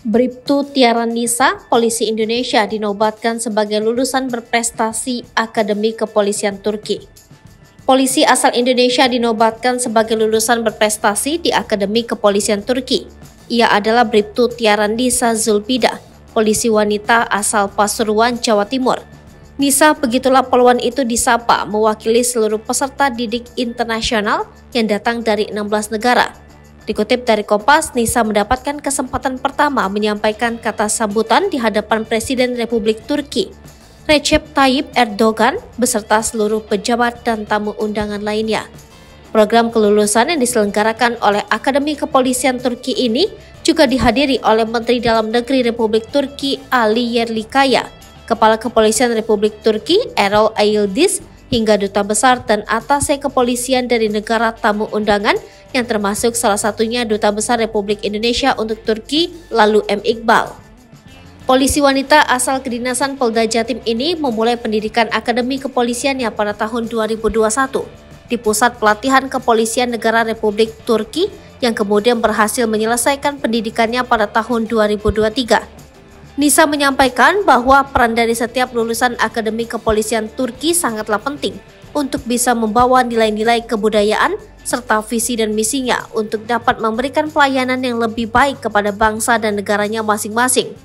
Bribtu Tiara Nisa, polisi Indonesia dinobatkan sebagai lulusan berprestasi Akademi Kepolisian Turki. Polisi asal Indonesia dinobatkan sebagai lulusan berprestasi di Akademi Kepolisian Turki. Ia adalah Bribtu Tiara Nisa Zulbida, polisi wanita asal Pasuruan, Jawa Timur. Nisa, begitulah poluan itu disapa mewakili seluruh peserta didik internasional yang datang dari 16 negara. Dikutip dari Kompas, Nisa mendapatkan kesempatan pertama menyampaikan kata sambutan di hadapan Presiden Republik Turki, Recep Tayyip Erdogan, beserta seluruh pejabat dan tamu undangan lainnya. Program kelulusan yang diselenggarakan oleh Akademi Kepolisian Turki ini juga dihadiri oleh Menteri Dalam Negeri Republik Turki Ali Yerlikaya, Kepala Kepolisian Republik Turki Erol Ayıldız, hingga duta besar dan atase kepolisian dari negara tamu undangan yang termasuk salah satunya Duta Besar Republik Indonesia untuk Turki, lalu M. Iqbal. Polisi wanita asal kedinasan Polda Jatim ini memulai pendidikan akademi kepolisiannya pada tahun 2021 di Pusat Pelatihan Kepolisian Negara Republik Turki yang kemudian berhasil menyelesaikan pendidikannya pada tahun 2023. Nisa menyampaikan bahwa peran dari setiap lulusan Akademi Kepolisian Turki sangatlah penting untuk bisa membawa nilai-nilai kebudayaan serta visi dan misinya untuk dapat memberikan pelayanan yang lebih baik kepada bangsa dan negaranya masing-masing.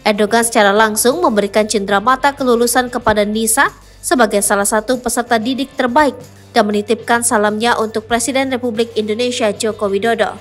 Erdogan secara langsung memberikan cenderamata kelulusan kepada Nisa sebagai salah satu peserta didik terbaik dan menitipkan salamnya untuk Presiden Republik Indonesia Joko Widodo.